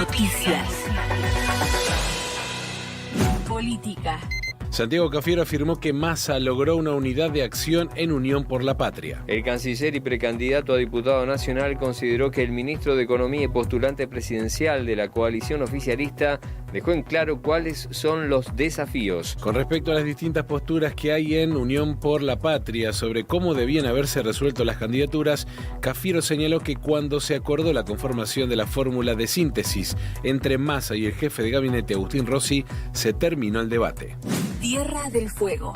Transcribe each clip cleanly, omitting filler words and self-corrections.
Noticias. Política. Santiago Cafiero afirmó que Massa logró una unidad de acción en Unión por la Patria. El canciller y precandidato a diputado nacional consideró que el ministro de Economía y postulante presidencial de la coalición oficialista dejó en claro cuáles son los desafíos. Con respecto a las distintas posturas que hay en Unión por la Patria sobre cómo debían haberse resuelto las candidaturas, Cafiero señaló que cuando se acordó la conformación de la fórmula de síntesis entre Massa y el jefe de gabinete Agustín Rossi, se terminó el debate. Tierra del Fuego.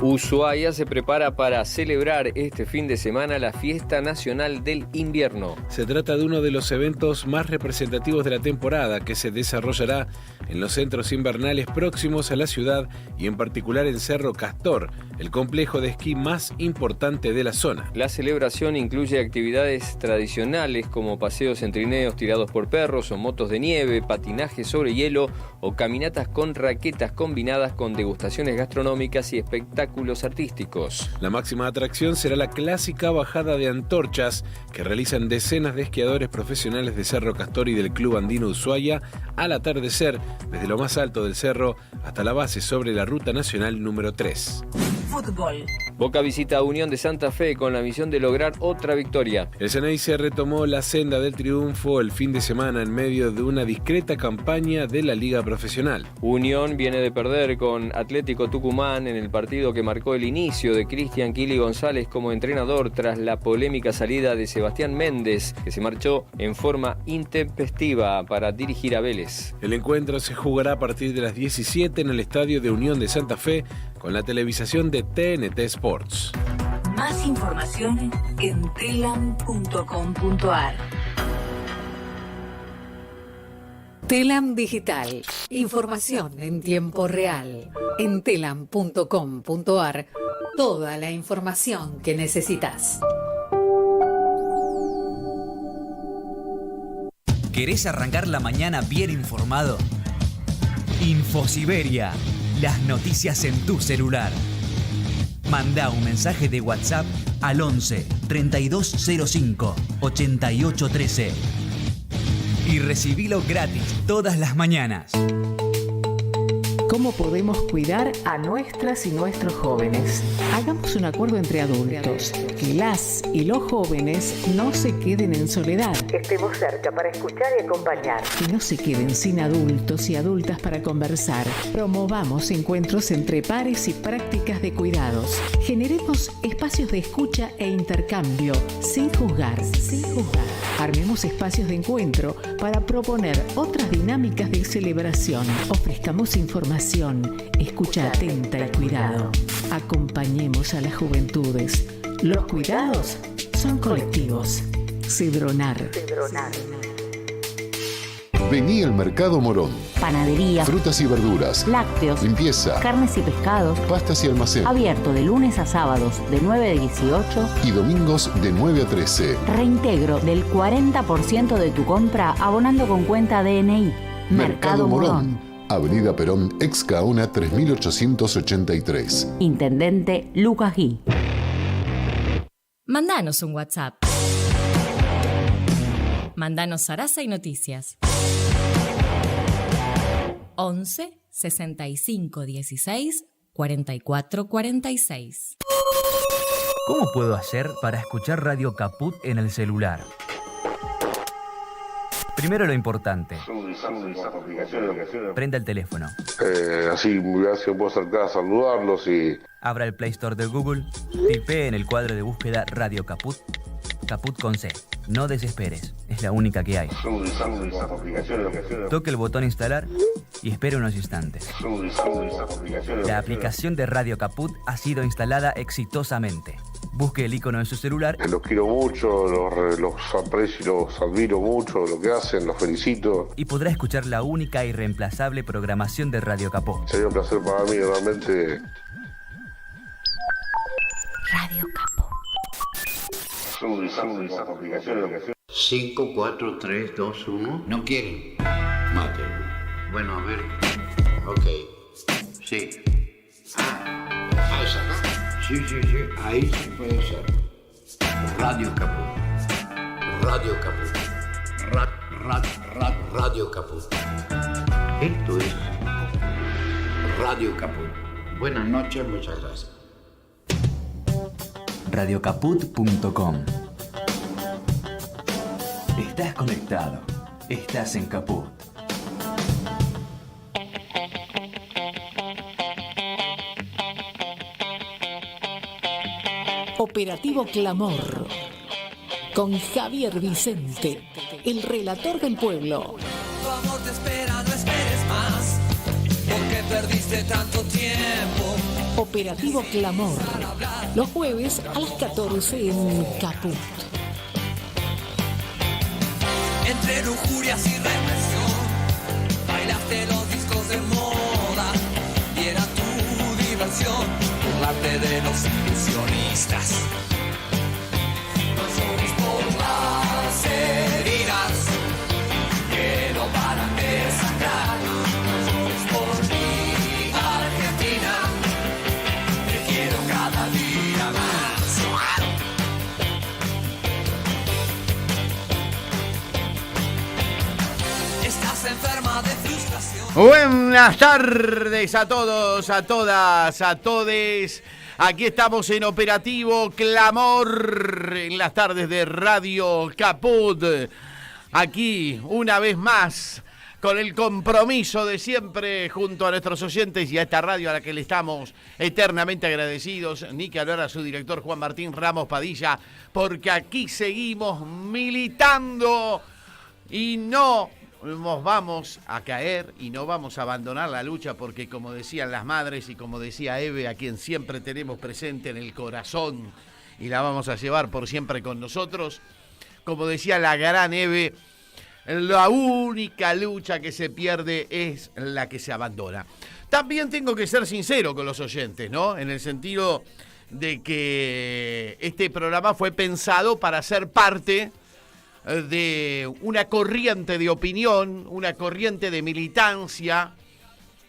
Ushuaia se prepara para celebrar este fin de semana la Fiesta Nacional del Invierno. Se trata de uno de los eventos más representativos de la temporada que se desarrollará en los centros invernales próximos a la ciudad y en particular en Cerro Castor, el complejo de esquí más importante de la zona. La celebración incluye actividades tradicionales como paseos en trineos tirados por perros o motos de nieve, patinaje sobre hielo o caminatas con raquetas combinadas con degustaciones gastronómicas y espectáculos artísticos. La máxima atracción será la clásica bajada de antorchas que realizan decenas de esquiadores profesionales de Cerro Castor y del Club Andino Ushuaia al atardecer desde lo más alto del cerro hasta la base sobre la Ruta Nacional número 3. Fútbol. Boca visita a Unión de Santa Fe con la misión de lograr otra victoria. El Ceneice retomó la senda del triunfo el fin de semana en medio de una discreta campaña de la Liga Profesional. Unión viene de perder con Atlético Tucumán en el partido que marcó el inicio de Cristian Kili González como entrenador tras la polémica salida de Sebastián Méndez, que se marchó en forma intempestiva para dirigir a Vélez. El encuentro se jugará a partir de las 17 en el estadio de Unión de Santa Fe con la televisación de TNT Sports. Más información en telam.com.ar. Telam Digital. Información en tiempo real. En telam.com.ar. Toda la información que necesitas. ¿Querés arrancar la mañana bien informado? InfoSiberia. Las noticias en tu celular. Manda un mensaje de WhatsApp al 11 3205 8813 y recibilo gratis todas las mañanas. ¿Cómo podemos cuidar a nuestras y nuestros jóvenes? Hagamos un acuerdo entre adultos, que las y los jóvenes no se queden en soledad. Estemos cerca para escuchar y acompañar. Que no se queden sin adultos y adultas para conversar. Promovamos encuentros entre pares y prácticas de cuidados. Generemos espacios de escucha e intercambio, sin juzgar. Armemos espacios de encuentro para proponer otras dinámicas de celebración. Ofrezcamos información, escucha atenta y cuidado. Acompañemos a las juventudes. Los cuidados son colectivos. Cedronar. Vení al Mercado Morón. Panadería, Frutas y verduras, lácteos, limpieza, carnes y pescados, pastas y almacén. Abierto de lunes a sábados de 9 a 18 Y domingos de 9 a 13. Reintegro del 40% de tu compra abonando con cuenta DNI. Mercado Morón. Avenida Perón, ex Gaona 3883. Intendente Lucas Gui. Mandanos un WhatsApp. Mandanos Sarasa y Noticias. 11 65 16 44 46. ¿Cómo puedo hacer para escuchar Radio Caput en el celular? Primero lo importante. Prenda el teléfono. Así puedo acercar a saludarlos y... Abra el Play Store de Google. Tipee en el cuadro de búsqueda Radio Caput. Caput con C. No desesperes. Es la única que hay. Toque el botón instalar y espere unos instantes. La aplicación de Radio Caput ha sido instalada exitosamente. Busque el icono en su celular. Los quiero mucho, los aprecio, los admiro mucho, lo que hacen, los felicito. Y podrá escuchar la única y irreemplazable programación de Radio Caput. Sería un placer para mí, realmente. Radio Caput. 5, 4, 3, 2, 1. ¿No quieren? Maten. Bueno, a ver. Ok. Sí. Esa, ¿no? Sí. Ahí sí puede ser. Radio Caput. Radio Caput. Radio Caput. Esto es Radio Caput. Buenas noches, muchas gracias. Radiocaput.com. Estás conectado. Estás en Caput. Operativo Clamor. Con Javier Vicente, el relator del pueblo. Tu amor te espera, no esperes más, porque perdiste tanto tiempo. Operativo Clamor. Los jueves a las 14 en Caput. Entre lujurias y represión, bailaste los discos de moda y era tu diversión, burlarte de los ilusionistas. No llores por las heridas que no paran de sangrar. No llores por mi Argentina, te quiero cada día más. Estás enferma de frustración. Buenas tardes a todos, a todas, a todes. Aquí estamos en Operativo Clamor, en las tardes de Radio Caput. Aquí, una vez más, con el compromiso de siempre junto a nuestros oyentes y a esta radio a la que le estamos eternamente agradecidos, ni que hablar a su director Juan Martín Ramos Padilla, porque aquí seguimos militando y no nos vamos a caer y no vamos a abandonar la lucha, porque como decían las madres y como decía Eve, a quien siempre tenemos presente en el corazón y la vamos a llevar por siempre con nosotros, como decía la gran Eve, la única lucha que se pierde es la que se abandona. También tengo que ser sincero con los oyentes, ¿no? En el sentido de que este programa fue pensado para ser parte de una corriente de opinión, una corriente de militancia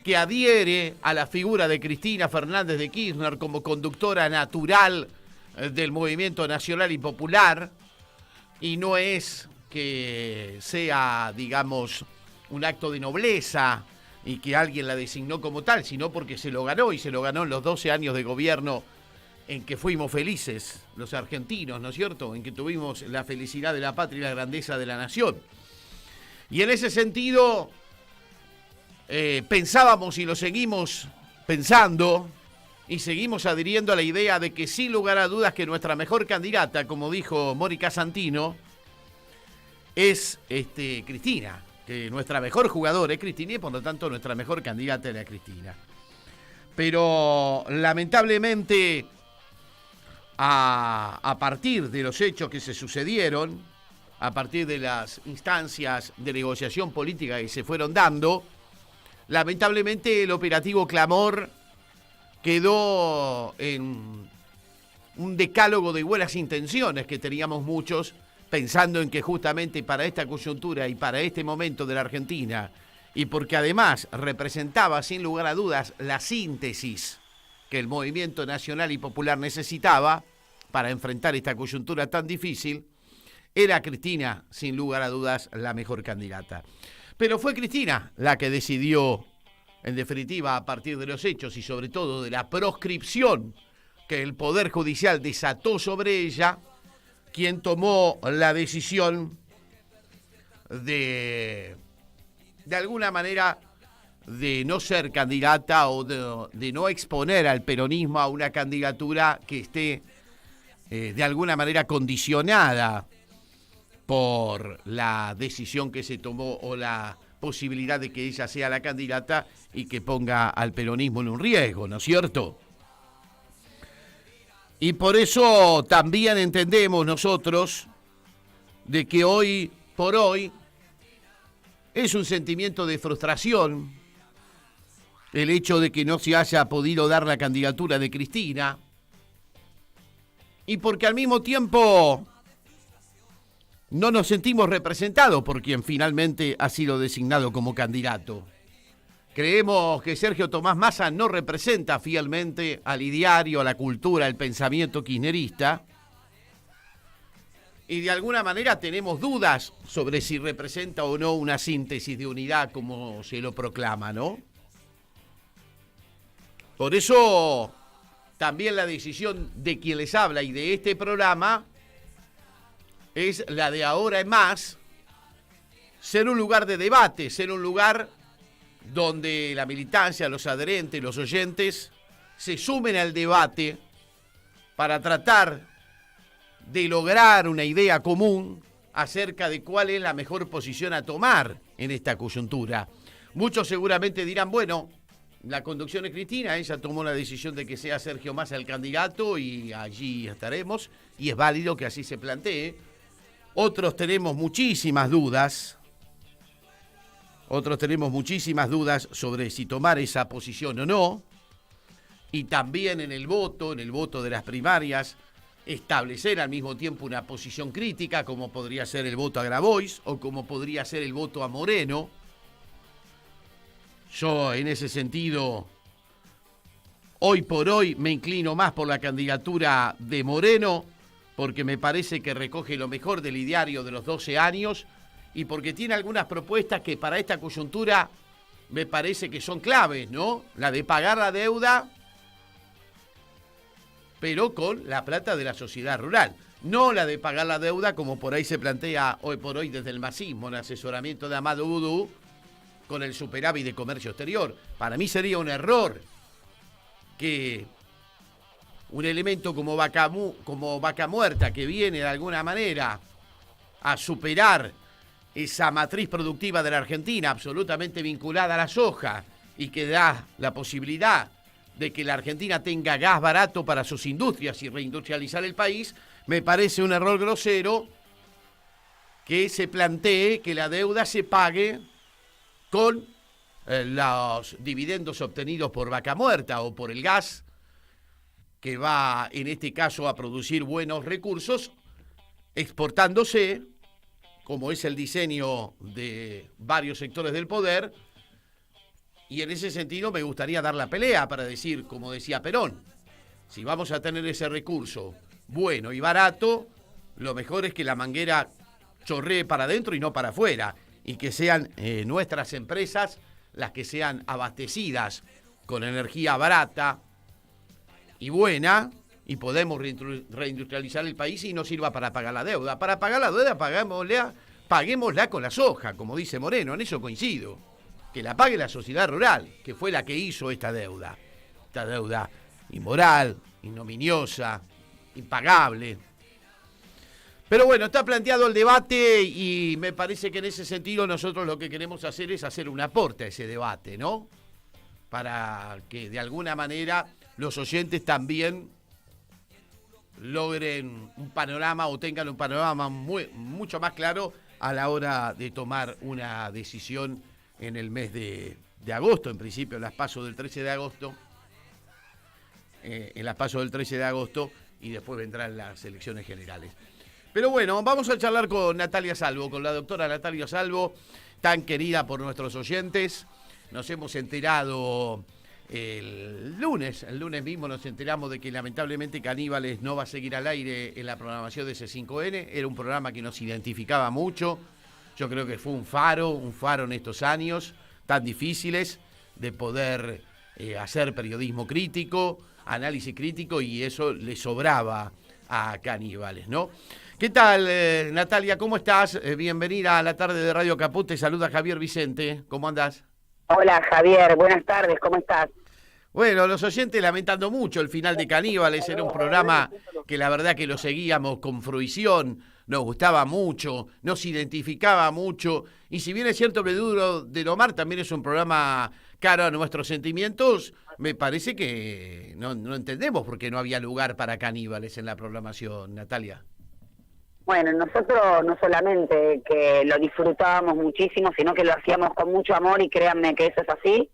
que adhiere a la figura de Cristina Fernández de Kirchner como conductora natural del movimiento nacional y popular, y no es que sea, digamos, un acto de nobleza y que alguien la designó como tal, sino porque se lo ganó, y se lo ganó en los 12 años de gobierno en que fuimos felices los argentinos, ¿no es cierto?, en que tuvimos la felicidad de la patria y la grandeza de la nación. Y en ese sentido, pensábamos y lo seguimos pensando, y seguimos adhiriendo a la idea de que sin lugar a dudas que nuestra mejor candidata, como dijo Mónica Santino, es Cristina, que nuestra mejor jugadora es Cristina y por lo tanto nuestra mejor candidata era Cristina. Pero lamentablemente, a partir de los hechos que se sucedieron, a partir de las instancias de negociación política que se fueron dando, lamentablemente el operativo Clamor quedó en un decálogo de buenas intenciones que teníamos muchos, pensando en que justamente para esta coyuntura y para este momento de la Argentina, y porque además representaba sin lugar a dudas la síntesis que el movimiento nacional y popular necesitaba para enfrentar esta coyuntura tan difícil, era Cristina, sin lugar a dudas, la mejor candidata. Pero fue Cristina la que decidió, en definitiva, a partir de los hechos y sobre todo de la proscripción que el Poder Judicial desató sobre ella, quien tomó la decisión de alguna manera, de no ser candidata o de no exponer al peronismo a una candidatura que esté de alguna manera condicionada por la decisión que se tomó o la posibilidad de que ella sea la candidata y que ponga al peronismo en un riesgo, ¿no es cierto? Y por eso también entendemos nosotros de que hoy por hoy es un sentimiento de frustración el hecho de que no se haya podido dar la candidatura de Cristina, y porque al mismo tiempo no nos sentimos representados por quien finalmente ha sido designado como candidato. Creemos que Sergio Tomás Massa no representa fielmente al ideario, a la cultura, al pensamiento kirchnerista, y de alguna manera tenemos dudas sobre si representa o no una síntesis de unidad como se lo proclama, ¿no? Por eso también la decisión de quien les habla y de este programa es la de ahora en más ser un lugar de debate, ser un lugar donde la militancia, los adherentes, los oyentes se sumen al debate para tratar de lograr una idea común acerca de cuál es la mejor posición a tomar en esta coyuntura. Muchos seguramente dirán, bueno, la conducción es Cristina, ella tomó la decisión de que sea Sergio Massa el candidato y allí estaremos, y es válido que así se plantee. Otros tenemos muchísimas dudas sobre si tomar esa posición o no, y también en el voto de las primarias, establecer al mismo tiempo una posición crítica, como podría ser el voto a Grabois o como podría ser el voto a Moreno. Yo, en ese sentido, hoy por hoy me inclino más por la candidatura de Moreno, porque me parece que recoge lo mejor del ideario de los 12 años y porque tiene algunas propuestas que para esta coyuntura me parece que son claves, ¿no? La de pagar la deuda, pero con la plata de la sociedad rural. No la de pagar la deuda como por ahí se plantea hoy por hoy desde el masismo, en asesoramiento de Amado Vudú, con el superávit de comercio exterior. Para mí sería un error que un elemento como Vaca Muerta, que viene de alguna manera a superar esa matriz productiva de la Argentina, absolutamente vinculada a la soja, y que da la posibilidad de que la Argentina tenga gas barato para sus industrias y reindustrializar el país, me parece un error grosero que se plantee que la deuda se pague con los dividendos obtenidos por Vaca Muerta o por el gas, que va en este caso a producir buenos recursos, exportándose, como es el diseño de varios sectores del poder. Y en ese sentido me gustaría dar la pelea para decir, como decía Perón, si vamos a tener ese recurso bueno y barato, lo mejor es que la manguera chorree para adentro y no para afuera, y que sean nuestras empresas las que sean abastecidas con energía barata y buena, y podemos reindustrializar el país y no sirva para pagar la deuda. Para pagar la deuda paguémosla con la soja, como dice Moreno, en eso coincido. Que la pague la sociedad rural, que fue la que hizo esta deuda inmoral, ignominiosa, impagable. Pero bueno, está planteado el debate y me parece que en ese sentido nosotros lo que queremos hacer es hacer un aporte a ese debate, ¿no? Para que de alguna manera los oyentes también logren un panorama o tengan un panorama mucho más claro a la hora de tomar una decisión en el mes de agosto, en principio en las PASO del 13 de agosto, y después vendrán las elecciones generales. Pero bueno, vamos a charlar con Natalia Salvo, con la doctora Natalia Salvo, tan querida por nuestros oyentes. Nos hemos enterado el lunes mismo nos enteramos de que lamentablemente Caníbales no va a seguir al aire en la programación de C5N. Era un programa que nos identificaba mucho. Yo creo que fue un faro en estos años tan difíciles de poder hacer periodismo crítico, análisis crítico, y eso le sobraba a Caníbales, ¿no? ¿Qué tal, Natalia? ¿Cómo estás? Bienvenida a la tarde de Radio Caput. Te saluda Javier Vicente. ¿Cómo andás? Hola, Javier. Buenas tardes. ¿Cómo estás? Bueno, los oyentes lamentando mucho el final de Caníbales. Era un programa que la verdad que lo seguíamos con fruición. Nos gustaba mucho, nos identificaba mucho, y si bien es cierto que Duro de Lomar también es un programa caro a nuestros sentimientos, me parece que no entendemos por qué no había lugar para Caníbales en la programación, Natalia. Bueno, nosotros no solamente que lo disfrutábamos muchísimo, sino que lo hacíamos con mucho amor, y créanme que eso es así.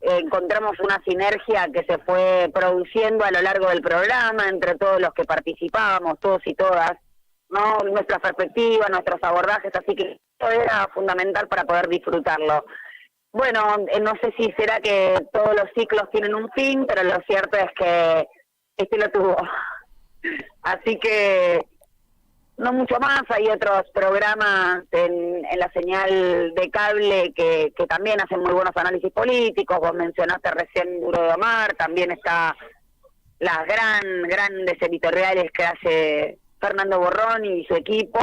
Encontramos una sinergia que se fue produciendo a lo largo del programa entre todos los que participábamos, todos y todas, ¿no? Nuestras perspectivas, nuestros abordajes, así que eso era fundamental para poder disfrutarlo. Bueno, no sé si será que todos los ciclos tienen un fin, pero lo cierto es que este lo tuvo. Así que no mucho más. Hay otros programas en la señal de cable que también hacen muy buenos análisis políticos. Vos mencionaste recién Duro de Omar, también está las grandes editoriales que hace Fernando Borrón y su equipo.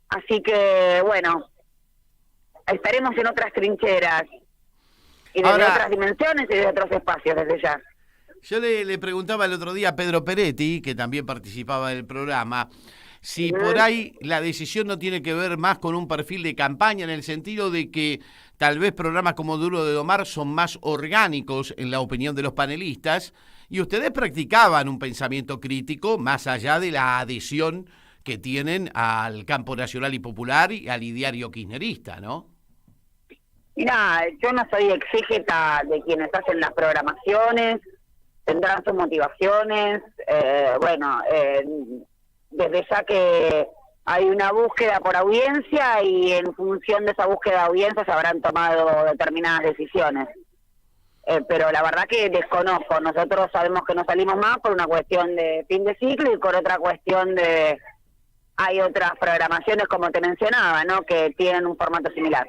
Así que, bueno, estaremos en otras trincheras y desde otras dimensiones y desde otros espacios desde ya. Yo le preguntaba el otro día a Pedro Peretti, que también participaba del programa, si por ahí la decisión no tiene que ver más con un perfil de campaña, en el sentido de que tal vez programas como Duro de Domar son más orgánicos en la opinión de los panelistas, y ustedes practicaban un pensamiento crítico más allá de la adhesión que tienen al campo nacional y popular y al ideario kirchnerista, ¿no? Mirá, yo no soy exégeta de quienes hacen las programaciones, tendrán sus motivaciones, desde ya que hay una búsqueda por audiencia y en función de esa búsqueda de audiencia se habrán tomado determinadas decisiones. Pero la verdad que desconozco. Nosotros sabemos que no salimos más por una cuestión de fin de ciclo y por otra cuestión de... Hay otras programaciones, como te mencionaba, ¿no?, que tienen un formato similar.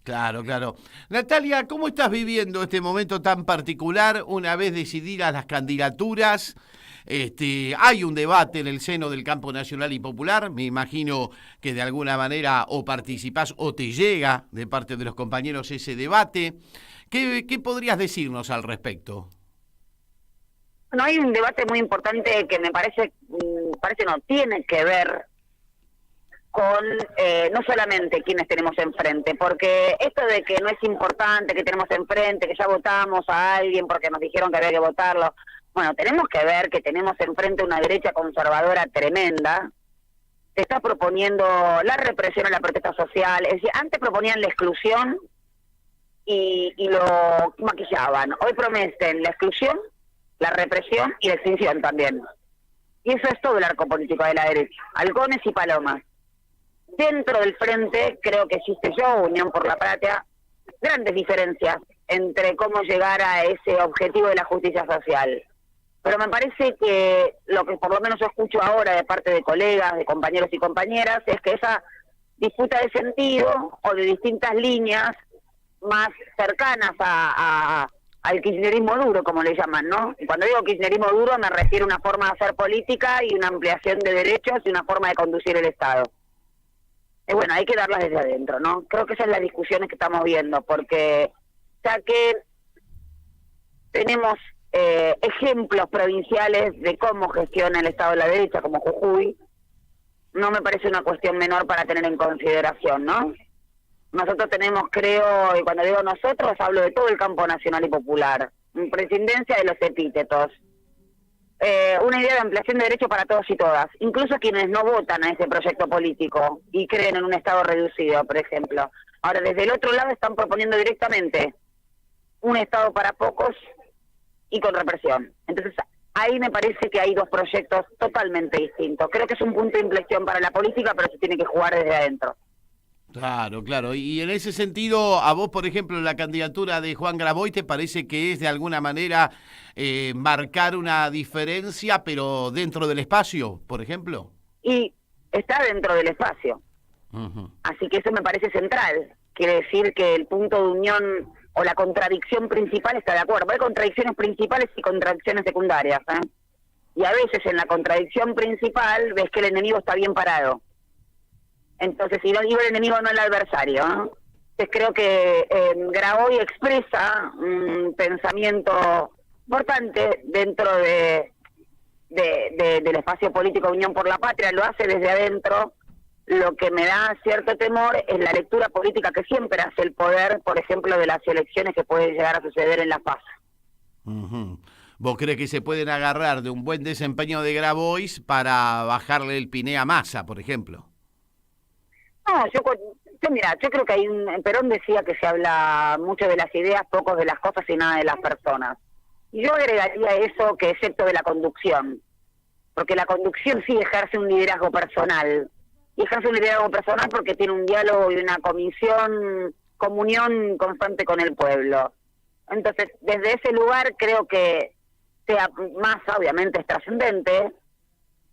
Claro. Natalia, ¿cómo estás viviendo este momento tan particular una vez decididas las candidaturas? Hay un debate en el seno del campo nacional y popular, me imagino que de alguna manera o participás o te llega de parte de los compañeros ese debate. ¿Qué podrías decirnos al respecto? Bueno, hay un debate muy importante que me parece no tiene que ver con no solamente quienes tenemos enfrente, porque esto de que no es importante que tenemos enfrente, que ya votamos a alguien porque nos dijeron que había que votarlo, bueno, tenemos que ver que tenemos enfrente una derecha conservadora tremenda, que está proponiendo la represión a la protesta social. Es decir, antes proponían la exclusión y lo maquillaban. Hoy prometen la exclusión, la represión y la extinción también. Y eso es todo el arco político de la derecha, halcones y palomas. Dentro del frente, creo que existe Unión por la Patria, grandes diferencias entre cómo llegar a ese objetivo de la justicia social. Pero me parece que lo que por lo menos yo escucho ahora de parte de colegas, de compañeros y compañeras, es que esa disputa de sentido o de distintas líneas más cercanas al kirchnerismo duro, como le llaman, ¿no? Y cuando digo kirchnerismo duro me refiero a una forma de hacer política y una ampliación de derechos y una forma de conducir el Estado. Bueno, hay que darlas desde adentro, ¿no? Creo que esas son las discusiones que estamos viendo, porque ya que tenemos ejemplos provinciales de cómo gestiona el Estado de la derecha, como Jujuy, no me parece una cuestión menor para tener en consideración, ¿no? Nosotros tenemos, creo, y cuando digo nosotros, hablo de todo el campo nacional y popular, en prescindencia de los epítetos, una idea de ampliación de derechos para todos y todas, incluso quienes no votan a ese proyecto político y creen en un Estado reducido, por ejemplo. Ahora, desde el otro lado están proponiendo directamente un Estado para pocos y con represión. Entonces, ahí me parece que hay dos proyectos totalmente distintos. Creo que es un punto de inflexión para la política, pero se tiene que jugar desde adentro. Claro. Y en ese sentido, a vos, por ejemplo, la candidatura de Juan Graboy, ¿te parece que es de alguna manera marcar una diferencia, pero dentro del espacio, por ejemplo? Y está dentro del espacio. Así que eso me parece central. Quiere decir que el punto de unión o la contradicción principal está de acuerdo. Hay contradicciones principales y contradicciones secundarias, ¿eh? Y a veces en la contradicción principal ves que el enemigo está bien parado. Entonces, si no digo el enemigo, no el adversario, ¿no? Entonces creo que Graboy expresa un pensamiento importante dentro del espacio político de Unión por la Patria, lo hace desde adentro. Lo que me da cierto temor es la lectura política que siempre hace el poder, por ejemplo, de las elecciones que pueden llegar a suceder en la PASO. ¿Vos crees que se pueden agarrar de un buen desempeño de Grabois para bajarle el piné a Massa, por ejemplo? No, yo creo que Perón decía que se habla mucho de las ideas, poco de las cosas y nada de las personas. Y yo agregaría eso, que excepto de la conducción, porque la conducción sí ejerce un liderazgo personal, y ejerce un liderazgo personal porque tiene un diálogo y una comunión constante con el pueblo. Entonces, desde ese lugar creo que sea más, obviamente, es trascendente,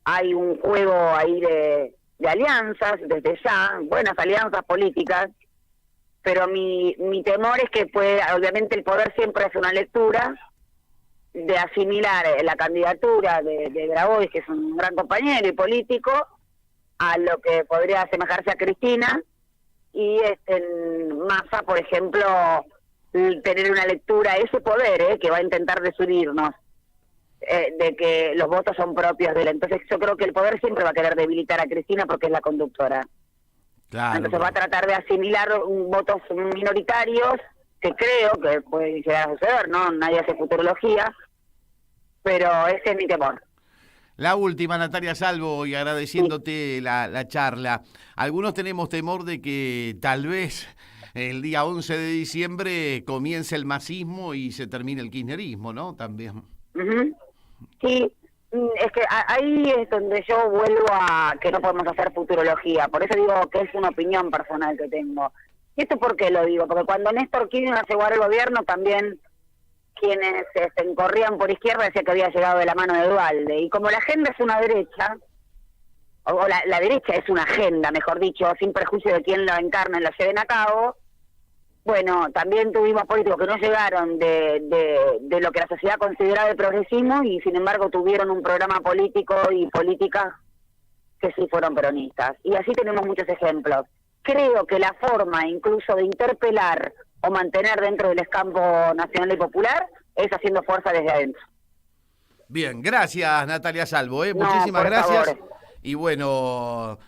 hay un juego ahí de alianzas desde ya, buenas alianzas políticas, pero mi temor es que obviamente el poder siempre hace una lectura de asimilar la candidatura de Grabois, que es un gran compañero y político, a lo que podría asemejarse a Cristina, y Massa, por ejemplo, tener una lectura, ese poder que va a intentar desunirnos, de que los votos son propios de él. Entonces yo creo que el poder siempre va a querer debilitar a Cristina porque es la conductora. Claro. Entonces va a tratar de asimilar votos minoritarios, que creo que puede llegar a suceder, ¿no? Nadie hace futurología, pero ese es mi temor. La última, Natalia Salvo, y agradeciéndote la charla. Algunos tenemos temor de que tal vez el día 11 de diciembre comience el masismo y se termine el kirchnerismo, ¿no? También. Uh-huh. Sí, es que ahí es donde yo vuelvo a que no podemos hacer futurología. Por eso digo que es una opinión personal que tengo. ¿Y esto por qué lo digo? Porque cuando Néstor Kirchner llegó al gobierno, también quienes corrían por izquierda decía que había llegado de la mano de Duhalde. Y como la agenda es una derecha, o la derecha es una agenda, mejor dicho, sin perjuicio de quién la encarna y la lleven a cabo, bueno, también tuvimos políticos que no llegaron de lo que la sociedad consideraba el progresismo y sin embargo tuvieron un programa político y política que sí fueron peronistas. Y así tenemos muchos ejemplos. Creo que la forma incluso de interpelar o mantener dentro del escampo nacional y popular es haciendo fuerza desde adentro. Bien, gracias Natalia Salvo, No, muchísimas por gracias. favor. Y bueno,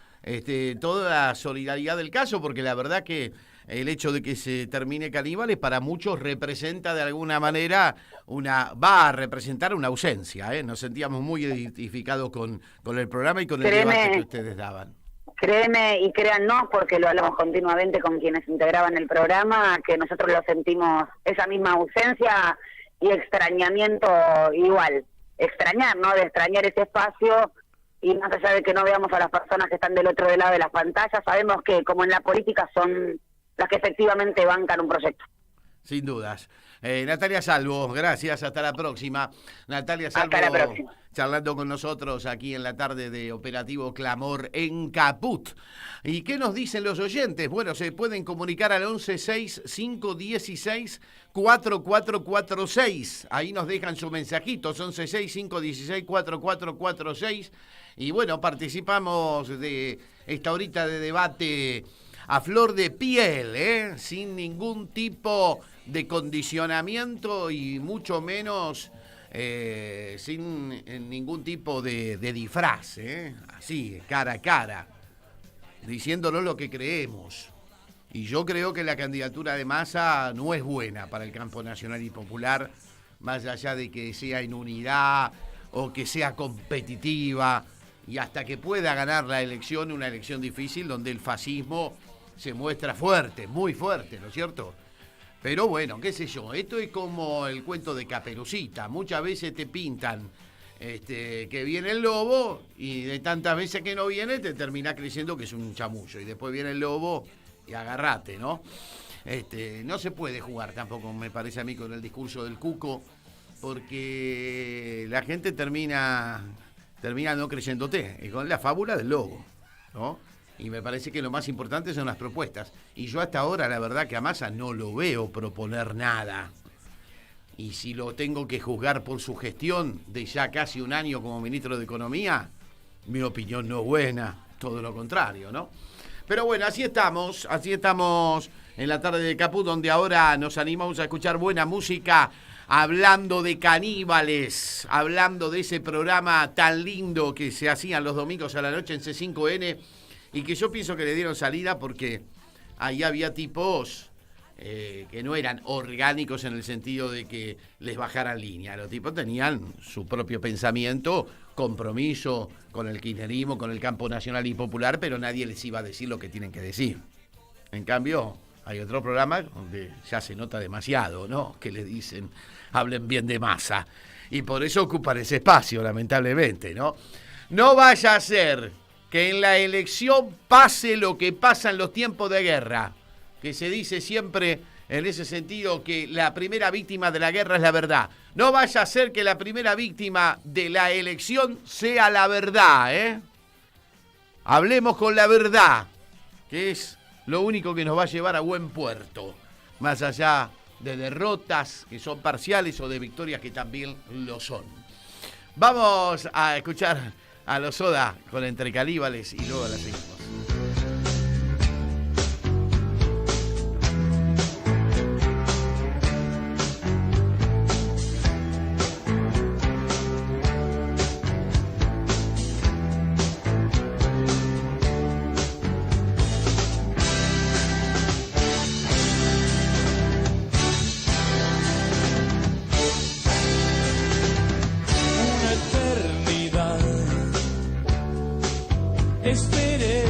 toda la solidaridad del caso, porque la verdad que el hecho de que se termine Caníbales para muchos representa de alguna manera va a representar una ausencia, ¿eh? Nos sentíamos muy identificados con el programa y con el debate que ustedes daban. Créeme y créannos, porque lo hablamos continuamente con quienes integraban el programa, que nosotros lo sentimos, esa misma ausencia y extrañamiento igual. Extrañar, ¿no? De extrañar ese espacio, y más allá de que no veamos a las personas que están del otro lado de las pantallas, sabemos que como en la política son las que efectivamente bancan un proyecto. Sin dudas. Natalia Salvo, gracias, hasta la próxima. Natalia Salvo, hasta la próxima. Charlando con nosotros aquí en la tarde de Operativo Clamor en Caput. ¿Y qué nos dicen los oyentes? Bueno, se pueden comunicar al 1165164446. Ahí nos dejan su mensajito, 1165164446. Y bueno, participamos de esta horita de debate a flor de piel, sin ningún tipo de condicionamiento y mucho menos sin ningún tipo de disfraz, así, cara a cara, diciéndonos lo que creemos. Y yo creo que la candidatura de Massa no es buena para el campo nacional y popular, más allá de que sea en unidad o que sea competitiva, y hasta que pueda ganar la elección, una elección difícil donde el fascismo se muestra fuerte, muy fuerte, ¿no es cierto? Pero bueno, qué sé yo, esto es como el cuento de Caperucita. Muchas veces te pintan que viene el lobo y de tantas veces que no viene te termina creyendo que es un chamullo. Y después viene el lobo y agarrate, ¿no? No se puede jugar tampoco, me parece a mí, con el discurso del cuco, porque la gente termina no creyéndote, con la fábula del lobo, ¿no? Y me parece que lo más importante son las propuestas. Y yo hasta ahora, la verdad, que a Massa no lo veo proponer nada. Y si lo tengo que juzgar por su gestión de ya casi un año como ministro de Economía, mi opinión no es buena, todo lo contrario, ¿no? Pero bueno, así estamos en la tarde de Caput, donde ahora nos animamos a escuchar buena música, hablando de Caníbales, hablando de ese programa tan lindo que se hacían los domingos a la noche en C5N, y que yo pienso que le dieron salida porque ahí había tipos que no eran orgánicos en el sentido de que les bajaran línea. Los tipos tenían su propio pensamiento, compromiso con el kirchnerismo, con el campo nacional y popular, pero nadie les iba a decir lo que tienen que decir. En cambio, hay otro programa donde ya se nota demasiado, ¿no? Que le dicen, hablen bien de Massa. Y por eso ocupan ese espacio, lamentablemente, ¿no? No vaya a ser que en la elección pase lo que pasa en los tiempos de guerra, que se dice siempre en ese sentido que la primera víctima de la guerra es la verdad. No vaya a ser que la primera víctima de la elección sea la verdad, Hablemos con la verdad, que es lo único que nos va a llevar a buen puerto, más allá de derrotas que son parciales o de victorias que también lo son. Vamos a escuchar a los Soda con Entre Caníbales y luego la seguimos. Esperé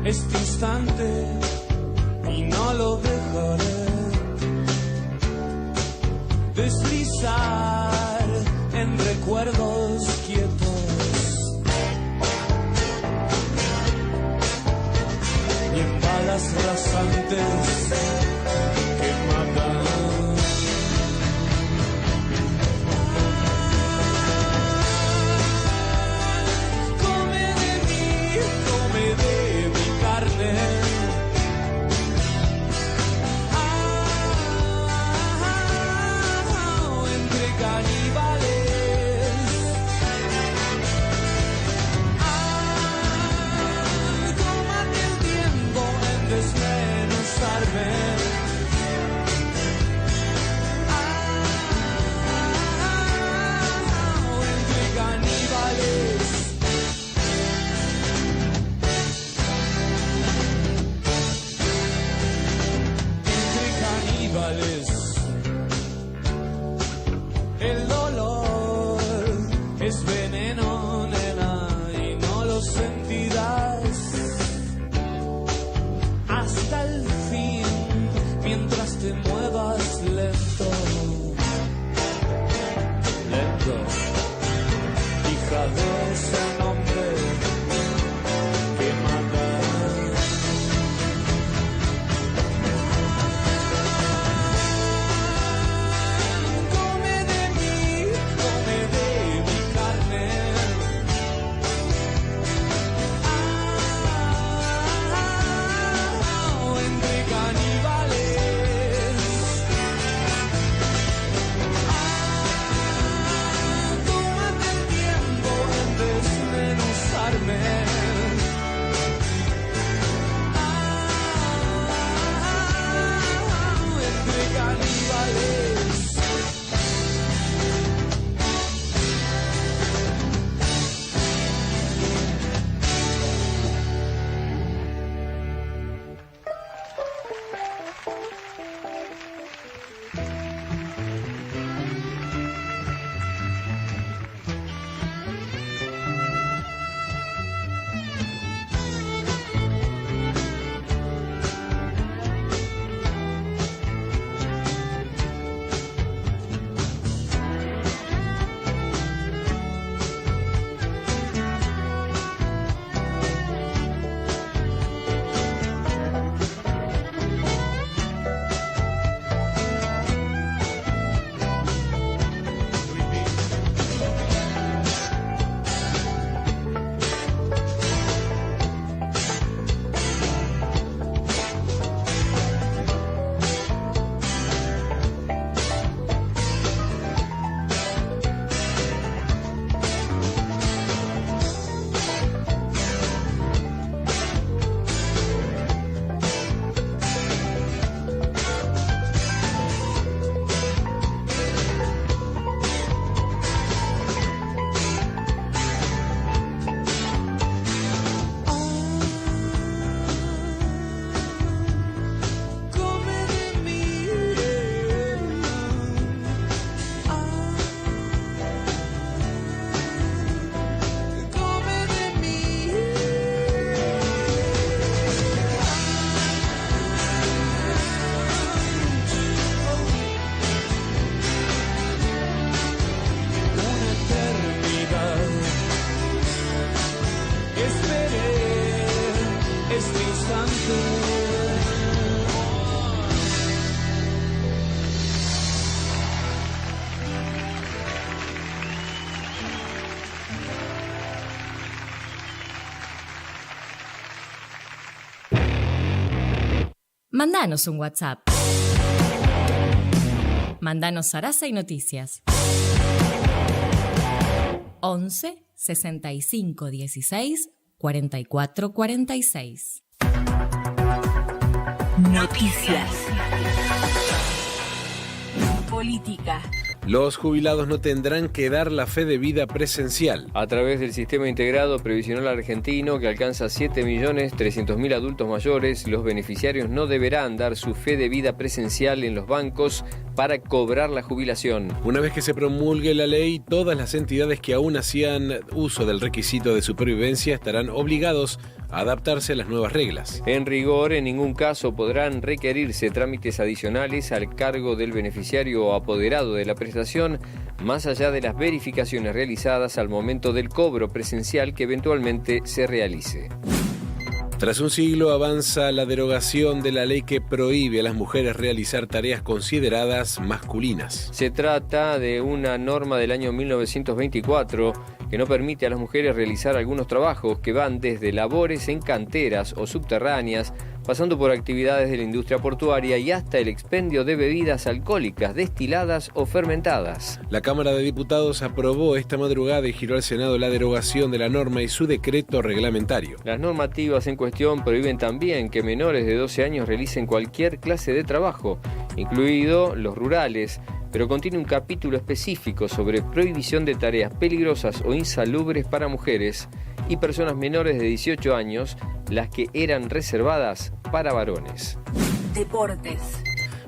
este instante y no lo dejaré deslizar en recuerdos quietos y en balas rasantes que matan. De mi carne, entre caníbales, tómate el tiempo en desmenuzarme. Entre caníbales. El dolor es veneno, nena, y no lo sentirás hasta el fin, mientras te muevas lento, lento, hija de ese nombre que mata. Mandanos un WhatsApp. Mandanos Sarasa y Noticias. 11 65 16 44 46. Noticias. Política. Los jubilados no tendrán que dar la fe de vida presencial. A través del Sistema Integrado Previsional Argentino, que alcanza 7.300.000 adultos mayores, los beneficiarios no deberán dar su fe de vida presencial en los bancos para cobrar la jubilación. Una vez que se promulgue la ley, todas las entidades que aún hacían uso del requisito de supervivencia estarán obligados a adaptarse a las nuevas reglas. En rigor, en ningún caso podrán requerirse trámites adicionales al cargo del beneficiario o apoderado de la prestación, más allá de las verificaciones realizadas al momento del cobro presencial que eventualmente se realice. Tras un siglo avanza la derogación de la ley que prohíbe a las mujeres realizar tareas consideradas masculinas. Se trata de una norma del año 1924 que no permite a las mujeres realizar algunos trabajos que van desde labores en canteras o subterráneas, pasando por actividades de la industria portuaria y hasta el expendio de bebidas alcohólicas destiladas o fermentadas. La Cámara de Diputados aprobó esta madrugada y giró al Senado la derogación de la norma y su decreto reglamentario. Las normativas en cuestión prohíben también que menores de 12 años realicen cualquier clase de trabajo, incluido los rurales, pero contiene un capítulo específico sobre prohibición de tareas peligrosas o insalubres para mujeres y personas menores de 18 años, las que eran reservadas para varones. Deportes.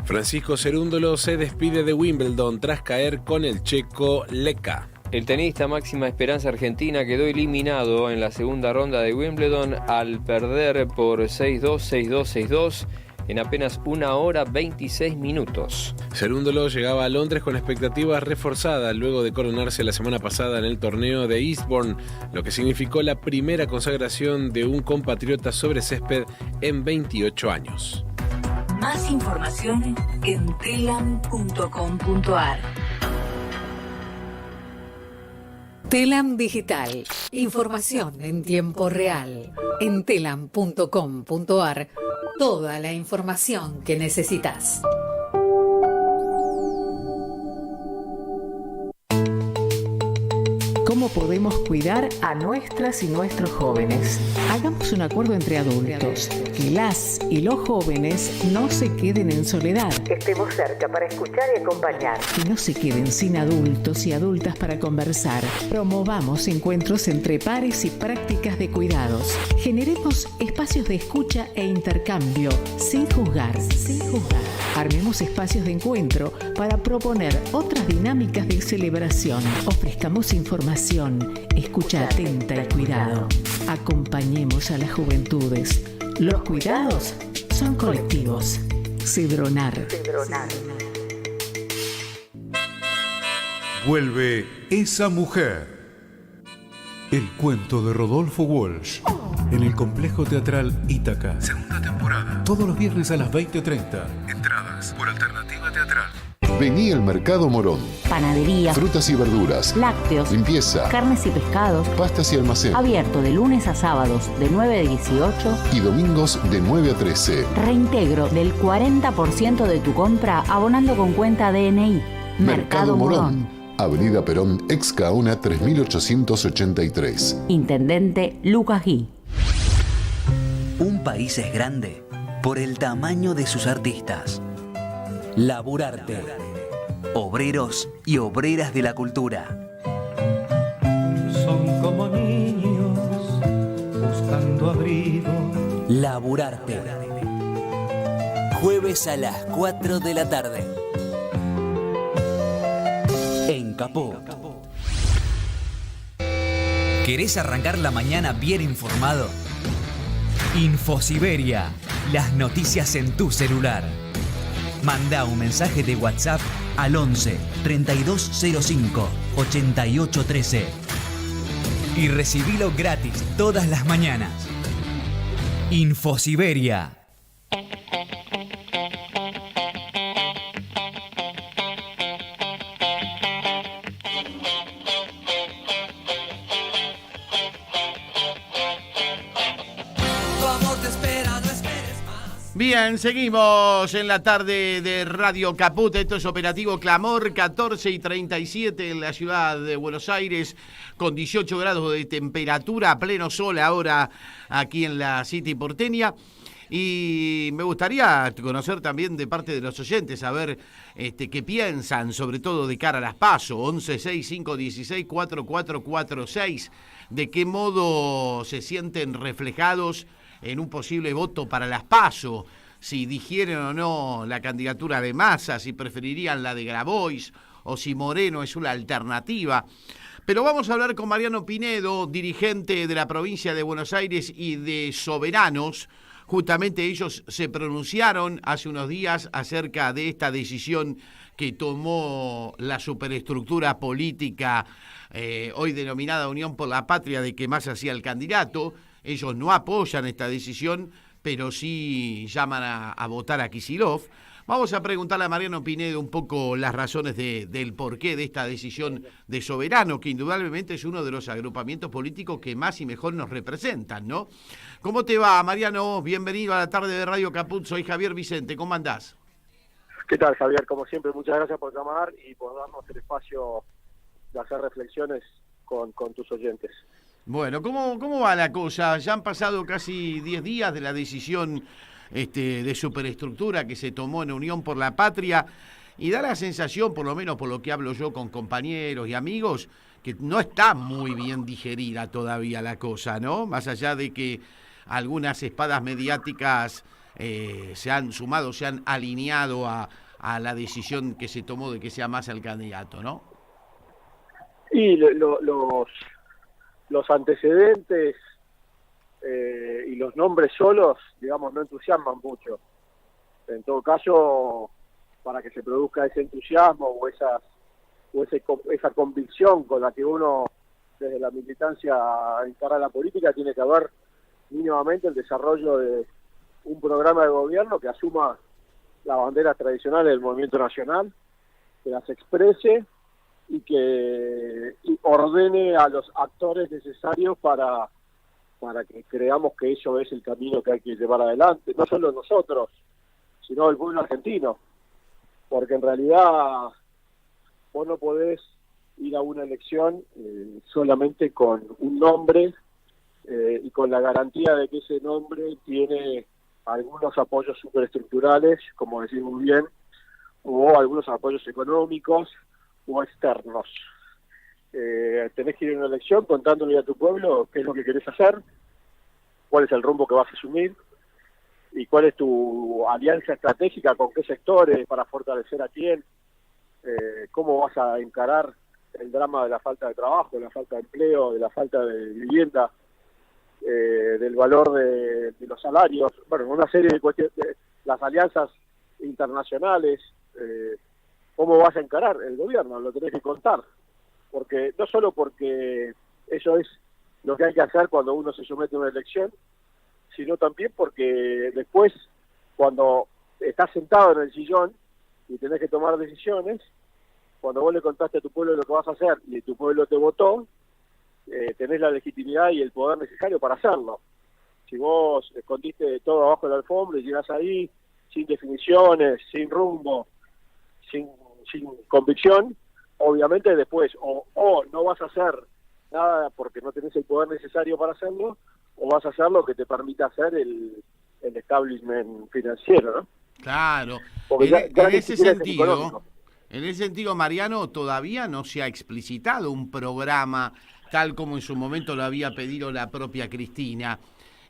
Francisco Cerúndolo se despide de Wimbledon tras caer con el checo Leka. El tenista máxima esperanza argentina quedó eliminado en la segunda ronda de Wimbledon al perder por 6-2, 6-2, 6-2 en apenas 1 hora 26 minutos. Cerúndolo llegaba a Londres con expectativas reforzadas luego de coronarse la semana pasada en el torneo de Eastbourne, lo que significó la primera consagración de un compatriota sobre césped en 28 años. Más información en telam.com.ar. Telam Digital. Información en tiempo real. En telam.com.ar. Toda la información que necesitas. ¿Cómo podemos cuidar a nuestras y nuestros jóvenes? Hagamos un acuerdo entre adultos, que las y los jóvenes no se queden en soledad. Estemos cerca para escuchar y acompañar. Que no se queden sin adultos y adultas para conversar. Promovamos encuentros entre pares y prácticas de cuidados. Generemos espacios de escucha e intercambio, sin juzgar, sin juzgar. Armemos espacios de encuentro para proponer otras dinámicas de celebración. Ofrezcamos información, escucha atenta y cuidado. Acompañemos a las juventudes. Los cuidados son colectivos. Cedronar. Vuelve Esa Mujer. El cuento de Rodolfo Walsh. En el Complejo Teatral Ítaca. Segunda temporada. Todos los viernes a las 20:30. Entradas por Alternativa Teatral. Vení al Mercado Morón. Panadería, Frutas y verduras, lácteos, limpieza, carnes y pescados. pastas y almacén. Abierto de lunes a sábados de 9 a 18. Y domingos de 9 a 13. Reintegro del 40% de tu compra abonando con cuenta DNI. Mercado Morón. Avenida Perón, ex Caona 3883. Intendente Lucas Gui. Un país es grande por el tamaño de sus artistas. Laburarte. Obreros y obreras de la cultura. Son como niños buscando abrigo. Laburarte. Jueves a las 4 de la tarde. En Capó. ¿Querés arrancar la mañana bien informado? Infosiberia. Las noticias en tu celular. Manda un mensaje de WhatsApp al 11 3205 8813 y recibilo gratis todas las mañanas. Infosiberia. Bien, seguimos en la tarde de Radio Caput. Esto es Operativo Clamor, 14:37 en la ciudad de Buenos Aires, con 18 grados de temperatura, a pleno sol ahora aquí en la City porteña. Y me gustaría conocer también de parte de los oyentes, saber qué piensan, sobre todo de cara a las PASO, 1165164446, de qué modo se sienten reflejados en un posible voto para las PASO, si digieren o no la candidatura de Massa, si preferirían la de Grabois o si Moreno es una alternativa. Pero vamos a hablar con Mariano Pinedo, dirigente de la provincia de Buenos Aires y de Soberanos. Justamente ellos se pronunciaron hace unos días acerca de esta decisión que tomó la superestructura política hoy denominada Unión por la Patria, de que Massa sea el candidato. Ellos no apoyan esta decisión, pero sí llaman a votar a Kicillof. Vamos a preguntarle a Mariano Pinedo un poco las razones del porqué de esta decisión de Soberano, que indudablemente es uno de los agrupamientos políticos que más y mejor nos representan, ¿no? ¿Cómo te va, Mariano? Bienvenido a la tarde de Radio Caput. Soy Javier Vicente. ¿Cómo andás? ¿Qué tal, Javier? Como siempre, muchas gracias por llamar y por darnos el espacio de hacer reflexiones con tus oyentes. Bueno, ¿cómo va la cosa? Ya han pasado casi 10 días de la decisión de superestructura que se tomó en Unión por la Patria, y da la sensación, por lo menos por lo que hablo yo con compañeros y amigos, que no está muy bien digerida todavía la cosa, ¿no? Más allá de que algunas espadas mediáticas se han sumado, se han alineado a la decisión que se tomó de que sea Massa el candidato, ¿no? Y los antecedentes y los nombres solos, digamos, no entusiasman mucho. En todo caso, para que se produzca ese entusiasmo o esa convicción con la que uno desde la militancia encara la política, tiene que haber mínimamente el desarrollo de un programa de gobierno que asuma las banderas tradicionales del movimiento nacional, que las exprese y que ordene a los actores necesarios para que creamos que eso es el camino que hay que llevar adelante, no solo nosotros, sino el pueblo argentino, porque en realidad vos no podés ir a una elección solamente con un nombre y con la garantía de que ese nombre tiene algunos apoyos superestructurales, como decís muy bien, o algunos apoyos económicos o externos. Tenés que ir a una elección contándole a tu pueblo qué es lo que querés hacer, cuál es el rumbo que vas a asumir y cuál es tu alianza estratégica, con qué sectores, para fortalecer a quién, cómo vas a encarar el drama de la falta de trabajo, de la falta de empleo, de la falta de vivienda, del valor de los salarios, bueno, una serie de cuestiones, las alianzas internacionales, cómo vas a encarar el gobierno, lo tenés que contar, porque no solo porque eso es lo que hay que hacer cuando uno se somete a una elección, sino también porque después, cuando estás sentado en el sillón y tenés que tomar decisiones, cuando vos le contaste a tu pueblo lo que vas a hacer y tu pueblo te votó, tenés la legitimidad y el poder necesario para hacerlo. Si vos escondiste todo abajo de la alfombra y llegás ahí sin definiciones, sin rumbo, sin convicción, obviamente después o no vas a hacer nada porque no tenés el poder necesario para hacerlo, o vas a hacer lo que te permita hacer el establishment financiero, ¿no? Claro. En ese sentido, Mariano, todavía no se ha explicitado un programa tal como en su momento lo había pedido la propia Cristina.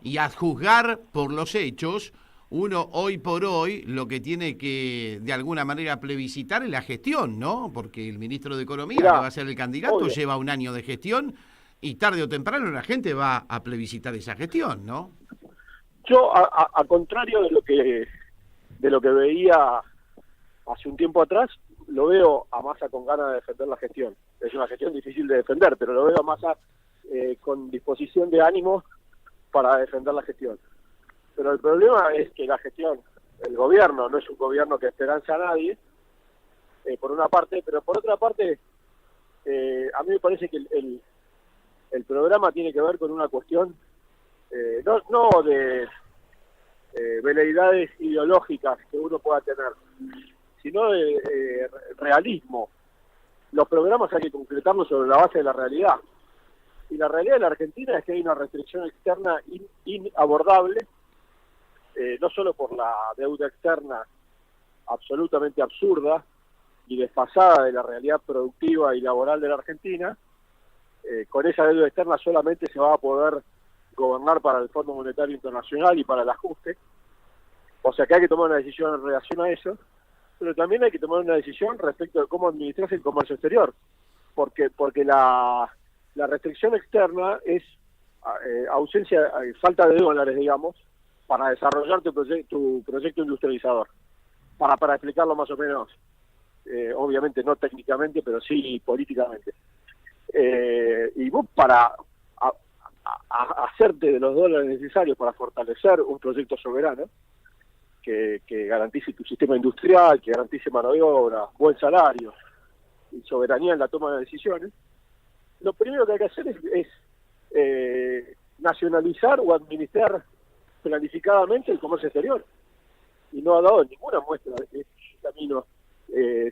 Y a juzgar por los hechos, uno hoy por hoy lo que tiene que de alguna manera plebiscitar es la gestión, ¿no? Porque el ministro de Economía, que va a ser el candidato, lleva un año de gestión y tarde o temprano la gente va a plebiscitar esa gestión, ¿no? Yo, a contrario de lo que veía hace un tiempo atrás, lo veo a Massa con ganas de defender la gestión. Es una gestión difícil de defender, pero lo veo a Massa con disposición de ánimo para defender la gestión. Pero el problema es que la gestión, el gobierno, no es un gobierno que esperanza a nadie, por una parte, pero por otra parte, a mí me parece que el programa tiene que ver con una cuestión no de veleidades ideológicas que uno pueda tener, sino de realismo. Los programas hay que concretarlos sobre la base de la realidad. Y la realidad de la Argentina es que hay una restricción externa inabordable, no solo por la deuda externa absolutamente absurda y desfasada de la realidad productiva y laboral de la Argentina. Con esa deuda externa solamente se va a poder gobernar para el Fondo Monetario Internacional y para el ajuste. O sea que hay que tomar una decisión en relación a eso, pero también hay que tomar una decisión respecto de cómo administrarse el comercio exterior, porque la restricción externa es ausencia, falta de dólares, digamos, para desarrollar tu proyecto industrializador. Para explicarlo más o menos, obviamente no técnicamente, pero sí políticamente. Y vos para hacerte de los dólares necesarios para fortalecer un proyecto soberano, que garantice tu sistema industrial, que garantice mano de obra, buen salario y soberanía en la toma de decisiones, lo primero que hay que hacer es nacionalizar o administrar planificadamente el comercio exterior. Y no ha dado ninguna muestra de que ese camino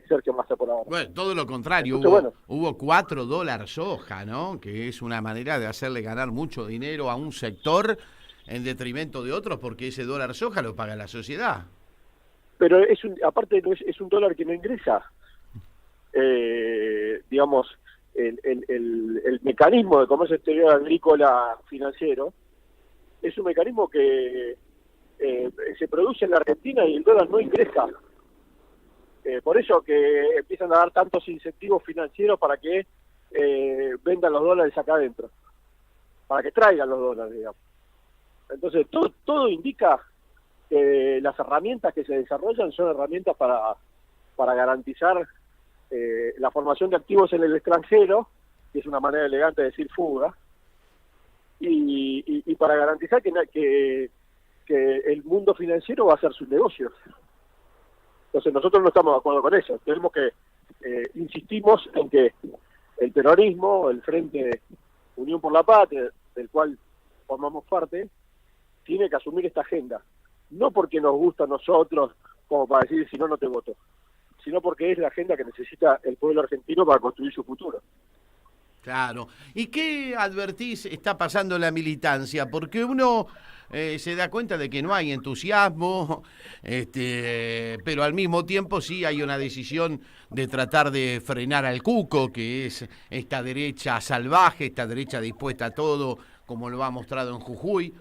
Sergio Massa por ahora. Bueno, todo lo contrario. Entonces, hubo $4 soja, ¿no? Que es una manera de hacerle ganar mucho dinero a un sector en detrimento de otros, porque ese dólar soja lo paga la sociedad. Pero aparte es un dólar que no ingresa. Digamos, el mecanismo de comercio exterior agrícola financiero es un mecanismo que se produce en la Argentina y el dólar no ingresa. Por eso que empiezan a dar tantos incentivos financieros para que vendan los dólares acá adentro, para que traigan los dólares, digamos. Entonces todo indica que las herramientas que se desarrollan son herramientas para garantizar la formación de activos en el extranjero, que es una manera elegante de decir fuga, y para garantizar que el mundo financiero va a hacer sus negocios. Entonces nosotros no estamos de acuerdo con eso. Tenemos que insistimos en que el peronismo, el Frente Unión por la Patria, del cual formamos parte, tiene que asumir esta agenda. No porque nos gusta a nosotros, como para decir si no, no te voto, sino porque es la agenda que necesita el pueblo argentino para construir su futuro. Claro. ¿Y qué advertís está pasando en la militancia? Porque uno se da cuenta de que no hay entusiasmo, pero al mismo tiempo sí hay una decisión de tratar de frenar al cuco, que es esta derecha salvaje, esta derecha dispuesta a todo, como lo ha mostrado en Jujuy.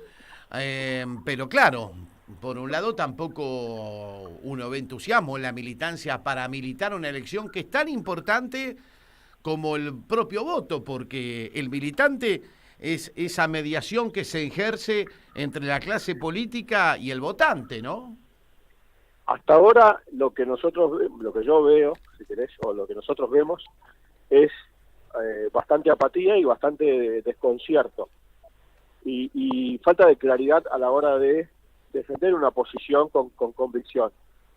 Pero claro, por un lado tampoco uno ve entusiasmo en la militancia para militar una elección que es tan importante como el propio voto, porque el militante es esa mediación que se ejerce entre la clase política y el votante, ¿no? Hasta ahora lo que yo veo, si querés, o lo que nosotros vemos, es bastante apatía y bastante desconcierto. Y falta de claridad a la hora de defender una posición con convicción.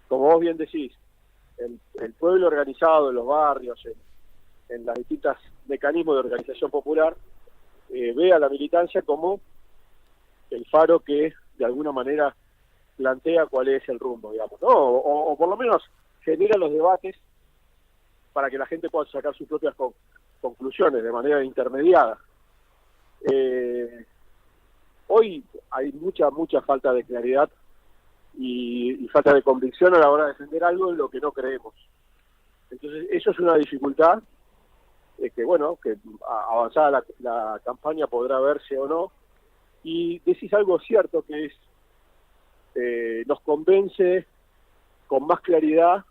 Como vos bien decís, el pueblo organizado en los barrios, en los distintos mecanismos de organización popular, ve a la militancia como el faro que de alguna manera plantea cuál es el rumbo, digamos, ¿no? O por lo menos genera los debates para que la gente pueda sacar sus propias conclusiones de manera intermediada. Hoy hay mucha falta de claridad y falta de convicción a la hora de defender algo en lo que no creemos. Entonces eso es una dificultad que avanzada la campaña podrá verse o no. Y decís algo cierto, que es nos convence con más claridad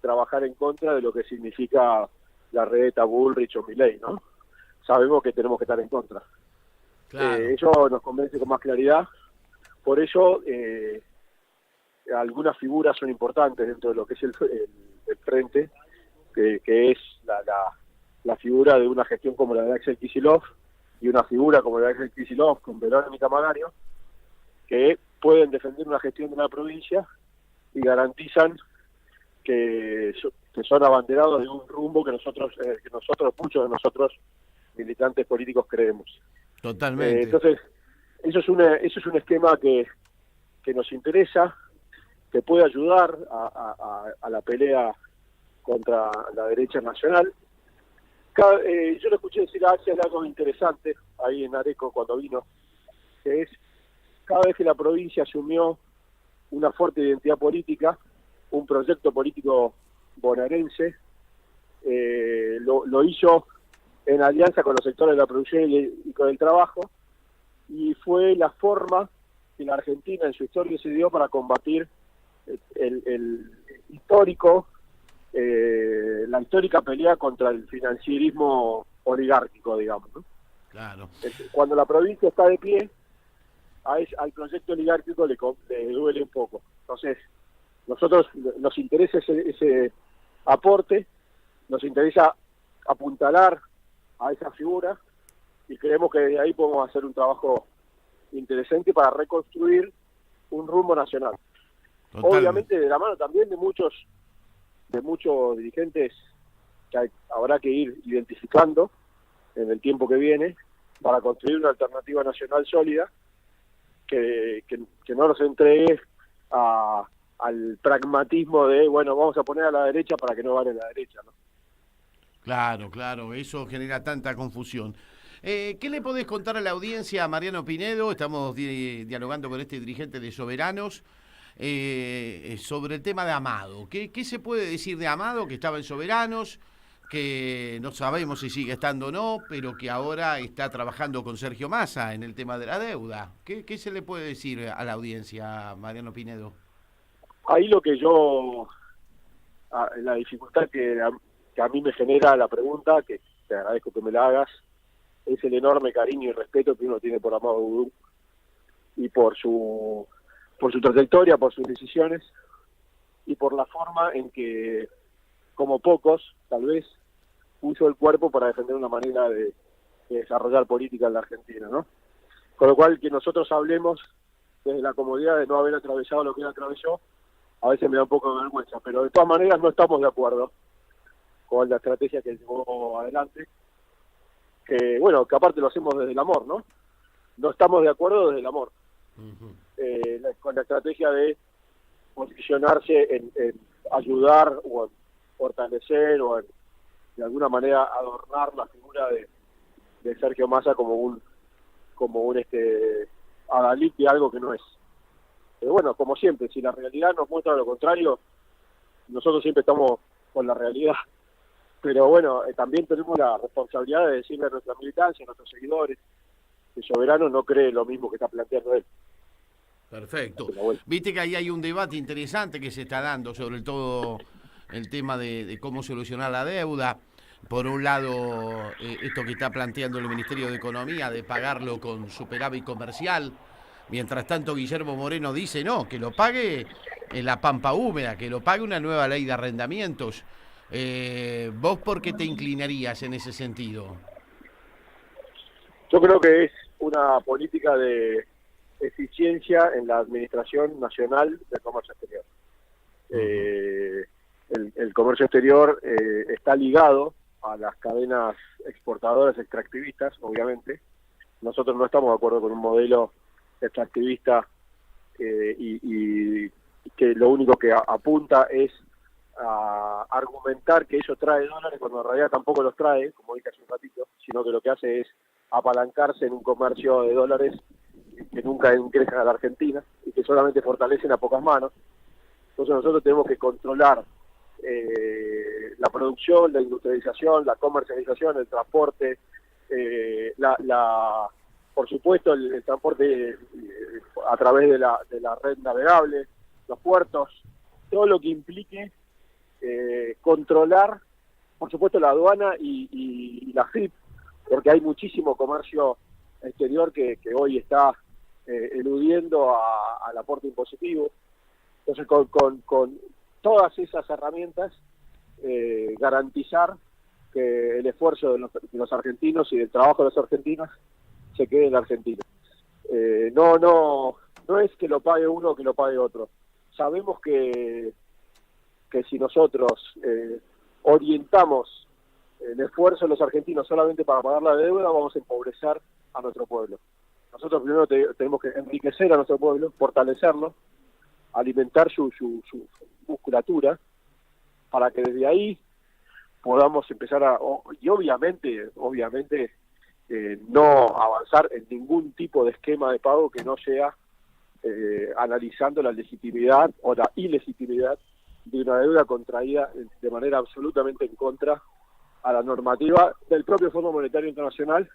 trabajar en contra de lo que significa la redeta Bullrich o Milei, ¿no? Sabemos que tenemos que estar en contra. Claro. Eso nos convence con más claridad. Por eso algunas figuras son importantes dentro de lo que es el frente, que es la figura de una gestión como la de Axel Kicillof y una figura como la de Axel Kicillof con Verónica Magario, que pueden defender una gestión de una provincia y garantizan que son abanderados de un rumbo que nosotros muchos de nosotros militantes políticos creemos. Totalmente. Entonces eso es un esquema que que nos interesa, que puede ayudar a la pelea contra la derecha nacional. Yo le escuché decir a Axel algo interesante ahí en Areco cuando vino, que es cada vez que la provincia asumió una fuerte identidad política, un proyecto político bonaerense, lo hizo en alianza con los sectores de la producción y con el trabajo, y fue la forma que la Argentina en su historia se dio para combatir el histórico, la histórica pelea contra el financierismo oligárquico, digamos, ¿no? Claro. Cuando la provincia está de pie, al proyecto oligárquico le duele un poco. Entonces, nosotros nos interesa ese aporte, nos interesa apuntalar a esa figura y creemos que de ahí podemos hacer un trabajo interesante para reconstruir un rumbo nacional. Totalmente. Obviamente de la mano también de muchos dirigentes que habrá que ir identificando en el tiempo que viene para construir una alternativa nacional sólida que no nos entregue al pragmatismo de, bueno, vamos a poner a la derecha para que no gane la derecha, ¿no? Claro, eso genera tanta confusión. ¿Qué le podés contar a la audiencia, Mariano Pinedo? Estamos dialogando con este dirigente de Soberanos sobre el tema de Amado. ¿Qué se puede decir de Amado, que estaba en Soberanos, que no sabemos si sigue estando o no, pero que ahora está trabajando con Sergio Massa en el tema de la deuda? ¿Qué se le puede decir a la audiencia, Mariano Pinedo? Ahí lo que la dificultad que a mí me genera la pregunta, que te agradezco que me la hagas, es el enorme cariño y respeto que uno tiene por Amado Vudú y por su trayectoria, por sus decisiones y por la forma en que, como pocos, tal vez, puso el cuerpo para defender una manera de desarrollar política en la Argentina, ¿no? Con lo cual, que nosotros hablemos desde la comodidad de no haber atravesado lo que él atravesó, a veces me da un poco de vergüenza, pero de todas maneras no estamos de acuerdo con la estrategia que llevó adelante, que aparte lo hacemos desde el amor, ¿no? No estamos de acuerdo desde el amor. Con la estrategia de posicionarse en ayudar o en fortalecer o en, de alguna manera, adornar la figura de Sergio Massa como un adalid de algo que no es. Pero bueno, como siempre, si la realidad nos muestra lo contrario, nosotros siempre estamos con la realidad. Pero bueno, también tenemos la responsabilidad de decirle a nuestra militancia, a nuestros seguidores, que Soberano no cree lo mismo que está planteando él. Perfecto. Bueno. Viste que ahí hay un debate interesante que se está dando sobre todo el tema de cómo solucionar la deuda. Por un lado, esto que está planteando el Ministerio de Economía de pagarlo con superávit comercial. Mientras tanto, Guillermo Moreno dice no, que lo pague en la pampa húmeda, que lo pague una nueva ley de arrendamientos. ¿Vos por qué te inclinarías en ese sentido? Yo creo que es una política de eficiencia en la Administración Nacional del Comercio Exterior. El comercio exterior está ligado a las cadenas exportadoras extractivistas, obviamente. Nosotros no estamos de acuerdo con un modelo extractivista y que lo único que apunta es a argumentar que eso trae dólares cuando en realidad tampoco los trae, como dije hace un ratito, sino que lo que hace es apalancarse en un comercio de dólares que nunca ingresan a la Argentina y que solamente fortalecen a pocas manos. Entonces nosotros tenemos que controlar la producción, la industrialización, la comercialización, el transporte, por supuesto el transporte a través de la red navegable, los puertos, todo lo que implique controlar, por supuesto, la aduana y la FIP, porque hay muchísimo comercio exterior que hoy está eludiendo al aporte impositivo. Entonces, con todas esas herramientas, garantizar que el esfuerzo de los argentinos y el trabajo de los argentinos se quede en la Argentina. No es que lo pague uno o que lo pague otro. Sabemos que si nosotros orientamos el esfuerzo de los argentinos solamente para pagar la deuda, vamos a empobrecer a nuestro pueblo. Nosotros primero tenemos que enriquecer a nuestro pueblo, fortalecerlo, alimentar su musculatura, para que desde ahí podamos empezar y obviamente no avanzar en ningún tipo de esquema de pago que no sea analizando la legitimidad o la ilegitimidad de una deuda contraída de manera absolutamente en contra a la normativa del propio Fondo Monetario Internacional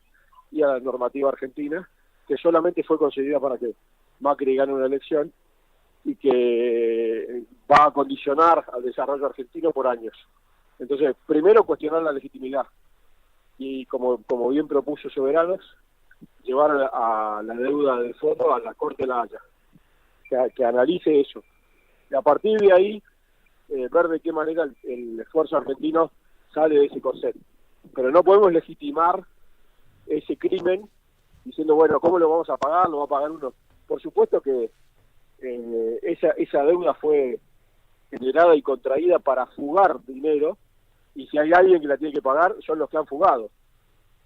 y a la normativa argentina, que solamente fue concedida para que Macri gane una elección y que va a condicionar al desarrollo argentino por años. Entonces, primero cuestionar la legitimidad y, como bien propuso Soberanos, llevar a la deuda del fondo a la Corte de la Haya, que analice eso. Y a partir de ahí, ver de qué manera el esfuerzo argentino sale de ese corset. Pero no podemos legitimar ese crimen diciendo, bueno, ¿cómo lo vamos a pagar? Lo va a pagar uno. Por supuesto que esa deuda fue generada y contraída para fugar dinero, y si hay alguien que la tiene que pagar, son los que han fugado.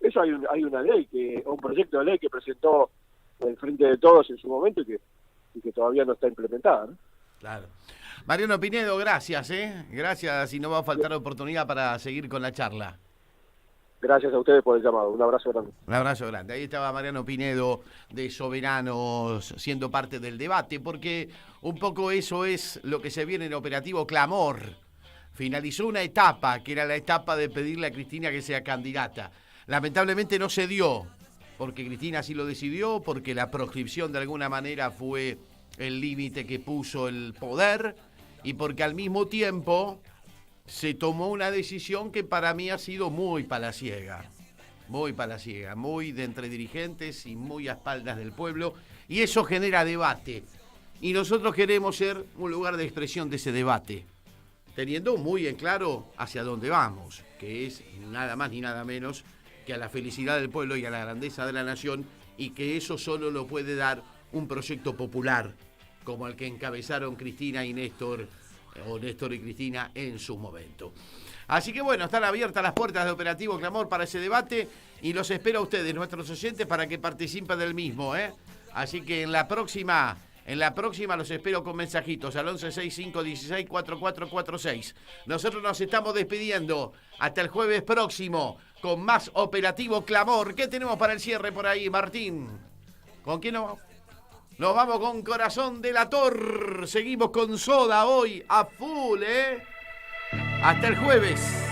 Eso hay una ley, un proyecto de ley que presentó el Frente de Todos en su momento y que todavía no está implementada, ¿no? Claro. Mariano Pinedo, gracias, Gracias, y no va a faltar oportunidad para seguir con la charla. Gracias a ustedes por el llamado. Un abrazo grande. Un abrazo grande. Ahí estaba Mariano Pinedo de Soberanos siendo parte del debate, porque un poco eso es lo que se viene en Operativo Clamor. Finalizó una etapa, que era la etapa de pedirle a Cristina que sea candidata. Lamentablemente no se dio, porque Cristina sí lo decidió, porque la proscripción de alguna manera fue el límite que puso el poder, y porque al mismo tiempo se tomó una decisión que para mí ha sido muy palaciega, muy de entre dirigentes y muy a espaldas del pueblo, y eso genera debate. Y nosotros queremos ser un lugar de expresión de ese debate, teniendo muy en claro hacia dónde vamos, que es nada más ni nada menos que a la felicidad del pueblo y a la grandeza de la nación, y que eso solo lo puede dar un proyecto popular, como el que encabezaron Cristina y Néstor, o Néstor y Cristina en su momento. Así que bueno, están abiertas las puertas de Operativo Clamor para ese debate, y los espero a ustedes, nuestros oyentes, para que participen del mismo, Así que en la próxima los espero con mensajitos al 1165164446. Nosotros nos estamos despidiendo hasta el jueves próximo con más Operativo Clamor. ¿Qué tenemos para el cierre por ahí, Martín? ¿Con quién nos vamos? Nos vamos con Corazón Delator. Seguimos con Soda hoy a full, Hasta el jueves.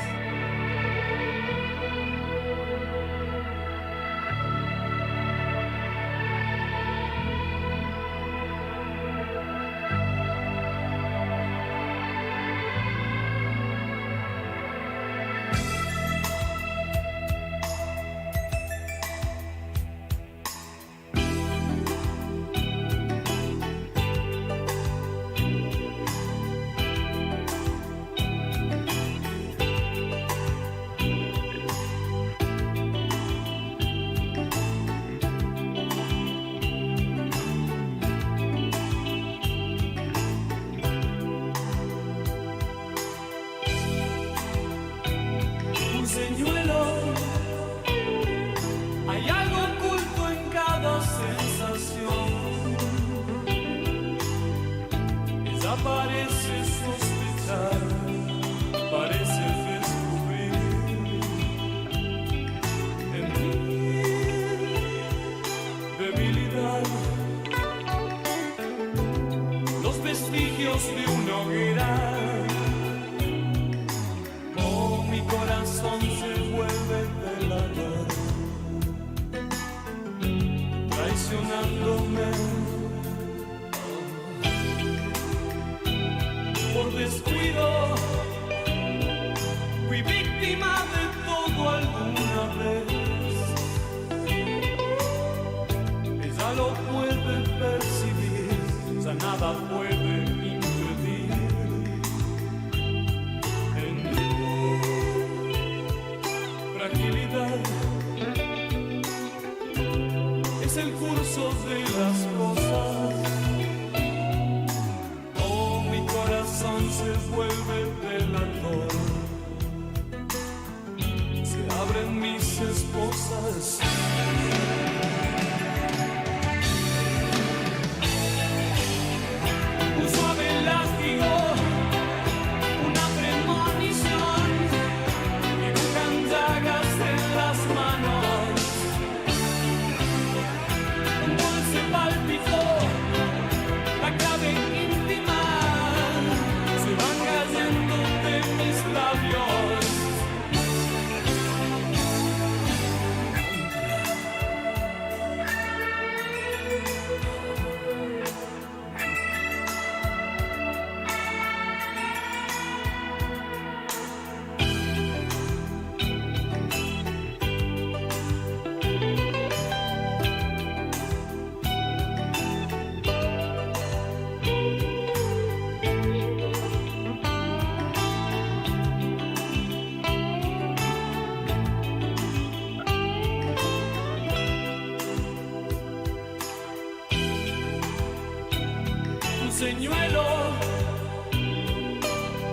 señuelo.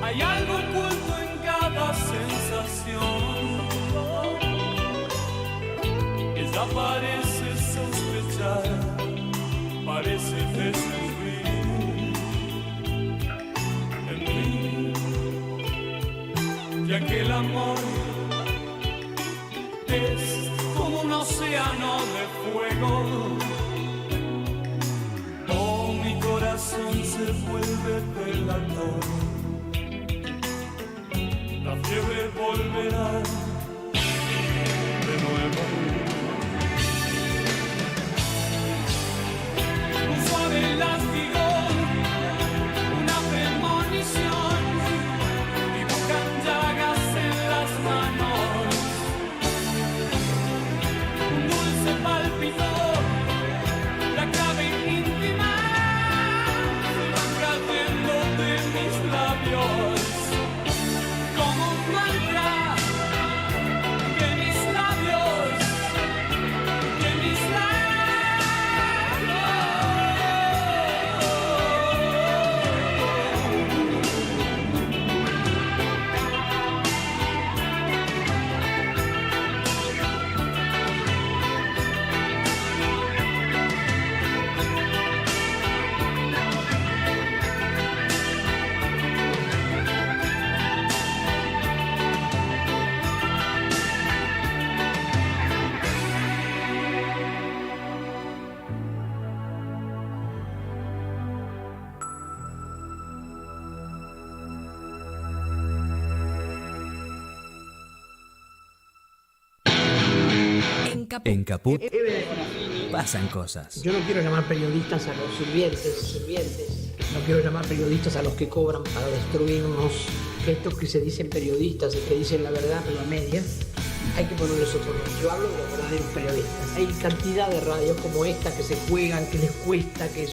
Hay algo oculto en cada sensación. Ella parece sospechar, parece descubrir en mí que aquel amor es como un océano de fuego. Oh, mi corazón se vuelve delator. La fiebre volverá de nuevo. Un suave látigo, una premonición, dibujan llagas en las manos. Un dulce pálpito, la clave íntima, se van cayendo de mis labios. Como un mantra, que mis labios, que mis labios. En Caput pasan cosas. Yo no quiero llamar periodistas a los sirvientes. No quiero llamar periodistas a los que cobran para destruirnos. Estos que se dicen periodistas y que dicen la verdad pero a medias, hay que ponerles otro nombre. Yo hablo de los verdaderos periodistas. Hay cantidad de radios como esta que se juegan, que les cuesta, que